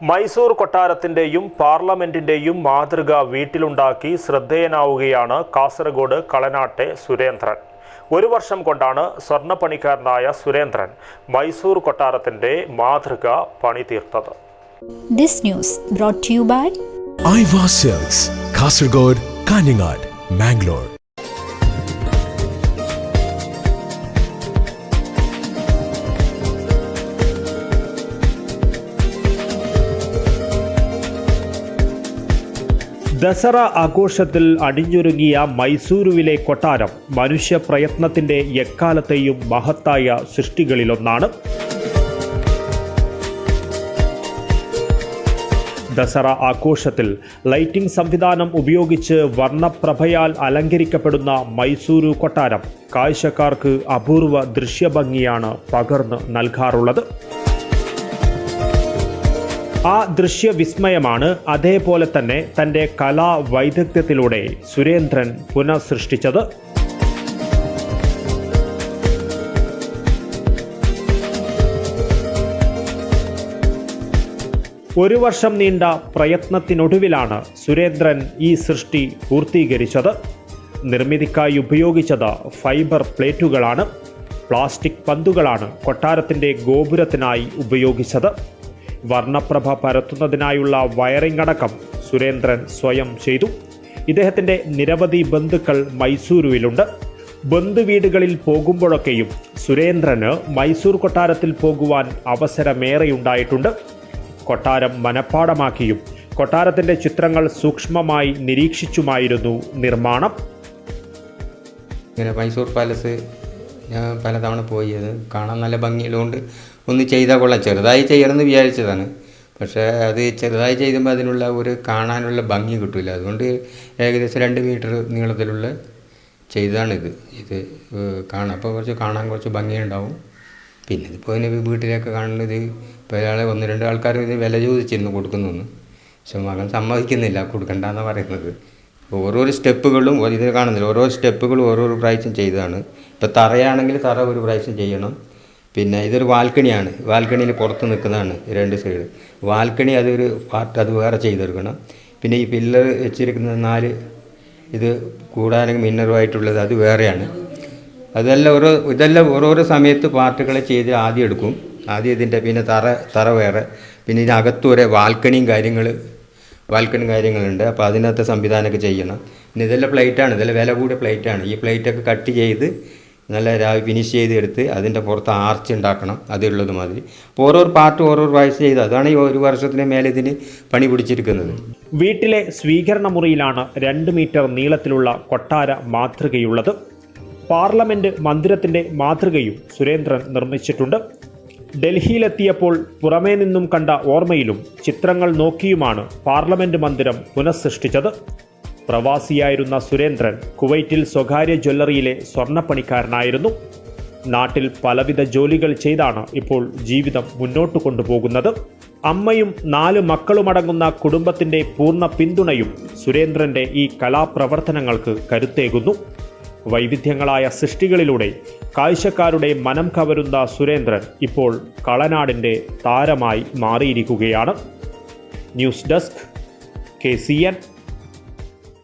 മൈസൂർ കൊട്ടാരത്തിന്റെയും പാർലമെന്റിന്റെയും മാതൃക വീട്ടിലുണ്ടാക്കി ശ്രദ്ധേയനാവുകയാണ് കാസർഗോഡ് കളനാട്ടെ സുരേന്ദ്രൻ. ഒരു വർഷം കൊണ്ടാണ് സ്വർണ്ണപ്പണിക്കാരനായ സുരേന്ദ്രൻ മൈസൂർ കൊട്ടാരത്തിന്റെ മാതൃക പണിതീർത്തത്. This news brought to you by Aiva Silks, Kasaragod, Kanyanad, Mangalore. Dussehra ആഘോഷത്തിൽ അണിഞ്ഞൊരുങ്ങിയ മൈസൂരുവിലെ കൊട്ടാരം മനുഷ്യ പ്രയത്നത്തിന്റെ എക്കാലത്തെയും മഹത്തായ സൃഷ്ടികളിലൊന്നാണ്. ദസറ ആഘോഷത്തിൽ ലൈറ്റിംഗ് സംവിധാനം ഉപയോഗിച്ച് വർണ്ണപ്രഭയാൽ അലങ്കരിക്കപ്പെടുന്ന മൈസൂരു കൊട്ടാരം കാഴ്ചക്കാർക്ക് അപൂർവ ദൃശ്യഭംഗിയാണ് പകർന്ന് നൽകാറുള്ളത്. ആ ദൃശ്യവിസ്മയമാണ് അതേപോലെ തന്നെ തൻ്റെ കലാവൈദഗ്ധ്യത്തിലൂടെ സുരേന്ദ്രൻ പുനഃസൃഷ്ടിച്ചത്. ഒരു വർഷം നീണ്ട പ്രയത്നത്തിനൊടുവിലാണ് സുരേന്ദ്രൻ ഈ സൃഷ്ടി പൂർത്തീകരിച്ചത്. നിർമ്മിതിക്കായി ഉപയോഗിച്ചത് ഫൈബർ പ്ലേറ്റുകളാണ്. പ്ലാസ്റ്റിക് പന്തുകളാണ് കൊട്ടാരത്തിൻ്റെ ഗോപുരത്തിനായി ഉപയോഗിച്ചത്. വർണ്ണപ്രഭ പരത്തുന്നതിനായുള്ള വയറിംഗ് അടക്കം സുരേന്ദ്രൻ സ്വയം ചെയ്തു. ഇദ്ദേഹത്തിൻ്റെ നിരവധി ബന്ധുക്കൾ മൈസൂരുവിലുണ്ട്. ബന്ധുവീടുകളിൽ പോകുമ്പോഴൊക്കെയും സുരേന്ദ്രന് മൈസൂർ കൊട്ടാരത്തിൽ പോകുവാൻ അവസരമേറെയുണ്ടായിട്ടുണ്ട്. കൊട്ടാരം മനഃപ്പാടമാക്കിയും കൊട്ടാരത്തിൻ്റെ ചിത്രങ്ങൾ സൂക്ഷ്മമായി നിരീക്ഷിച്ചുമായിരുന്നു നിർമ്മാണം. ഇങ്ങനെ മൈസൂർ പാലസ് ഞാൻ പലതവണ പോയി, അത് കാണാൻ നല്ല ഭംഗിയുള്ളതുകൊണ്ട് ഒന്ന് ചെയ്താൽ കൊള്ളാം. ചെറുതായി ചെയ്യണമെന്ന് വിചാരിച്ചതാണ്, പക്ഷേ അത് ചെറുതായി ചെയ്യുമ്പോൾ അതിനുള്ള ഒരു കാണാനുള്ള ഭംഗി കിട്ടില്ല. അതുകൊണ്ട് ഏകദേശം 2 മീറ്റർ നീളത്തിലുള്ള ചെയ്തതാണിത്. ഇത് കാണാം, അപ്പോൾ കാണാൻ കുറച്ച് ഭംഗിയുണ്ടാവും. പിന്നെ ഇതിപ്പോൾ ഇതിന് വീട്ടിലൊക്കെ കാണുന്നത് ഇപ്പോൾ ഒരാളെ 1-2 ആൾക്കാർ ഇത് വില ചോദിച്ചിരുന്നു കൊടുക്കുന്നു, പക്ഷെ മകൻ സമ്മതിക്കുന്നില്ല, കൊടുക്കണ്ടെന്നാണ് പറയുന്നത്. ഓരോരോ സ്റ്റെപ്പുകളും ഇത് കാണുന്നില്ല, ഓരോ സ്റ്റെപ്പുകളും ഓരോരോ പ്രാവശ്യം ചെയ്തതാണ്. ഇപ്പോൾ തറയാണെങ്കിൽ തറ ഒരു പ്രാവശ്യം ചെയ്യണം. പിന്നെ ഇതൊരു വാൽക്കണിയാണ്, വാൽക്കണിയിൽ പുറത്ത് നിൽക്കുന്നതാണ് 2 സൈഡ്. വാൽക്കണി അതൊരു പാർട്ട് അത് വേറെ ചെയ്തെടുക്കണം. പിന്നെ ഈ പില്ലർ വെച്ചിരിക്കുന്ന 4 ഇത് കൂടാനും മിന്നറുമായിട്ടുള്ളത് അത് വേറെയാണ്. ഇതെല്ലാം ഓരോരോ സമയത്ത് പാർട്ടുകളെ ചെയ്ത് ആദ്യം എടുക്കും. ആദ്യം ഇതിൻ്റെ പിന്നെ തറ വേറെ, പിന്നെ ഇതിനകത്ത് ഒരു ബാൽക്കണി കാര്യങ്ങളുണ്ട്. അപ്പോൾ അതിനകത്ത് സംവിധാനമൊക്കെ ചെയ്യണം. പിന്നെ ഇതെല്ലാം പ്ലേറ്റാണ്, ഇതെല്ലാം വില കൂടിയ പ്ലേറ്റാണ്. ഈ പ്ലേറ്റൊക്കെ കട്ട് ചെയ്ത് നല്ല ഫിനിഷ് ചെയ്തെടുത്ത് അതിൻ്റെ പുറത്ത് ആർച്ച് ഉണ്ടാക്കണം, അതുള്ളത് മാതിരി. അപ്പോൾ ഓരോരോ പാർട്ട് ഓരോരോ പ്രാവശ്യം ചെയ്ത് അതാണ് ഈ ഒരു വർഷത്തിന് മേലെ ഇതിന് പണി പിടിച്ചിരിക്കുന്നത്. വീട്ടിലെ സ്വീകരണ മുറിയിലാണ് 2 മീറ്റർ നീളത്തിലുള്ള കൊട്ടാര മാതൃകയുള്ളത്. പാർലമെന്റ് മന്ദിരത്തിന്റെ മാതൃകയും സുരേന്ദ്രൻ നിർമ്മിച്ചിട്ടുണ്ട്. ഡൽഹിയിലെത്തിയപ്പോൾ പുറമേ നിന്നും കണ്ട ഓർമ്മയിലും ചിത്രങ്ങൾ നോക്കിയുമാണ് പാർലമെന്റ് മന്ദിരം പുനഃസൃഷ്ടിച്ചത്. പ്രവാസിയായിരുന്ന സുരേന്ദ്രൻ കുവൈറ്റിൽ സ്വകാര്യ ജ്വല്ലറിയിലെ സ്വർണ്ണപ്പണിക്കാരനായിരുന്നു. നാട്ടിൽ പലവിധ ജോലികൾ ചെയ്താണ് ഇപ്പോൾ ജീവിതം മുന്നോട്ട് കൊണ്ടുപോകുന്നത്. അമ്മയും 4 മക്കളുമടങ്ങുന്ന കുടുംബത്തിന്റെ പൂർണ്ണ പിന്തുണയും സുരേന്ദ്രന്റെ ഈ കലാപ്രവർത്തനങ്ങൾക്ക് കരുത്തേകുന്നു. വൈവിധ്യങ്ങളായ സൃഷ്ടികളിലൂടെ കാഴ്ചക്കാരുടെ മനം കവരുന്ന സുരേന്ദ്രൻ ഇപ്പോൾ കളനാടിൻ്റെ താരമായി മാറിയിരിക്കുകയാണ്. News desk KCN.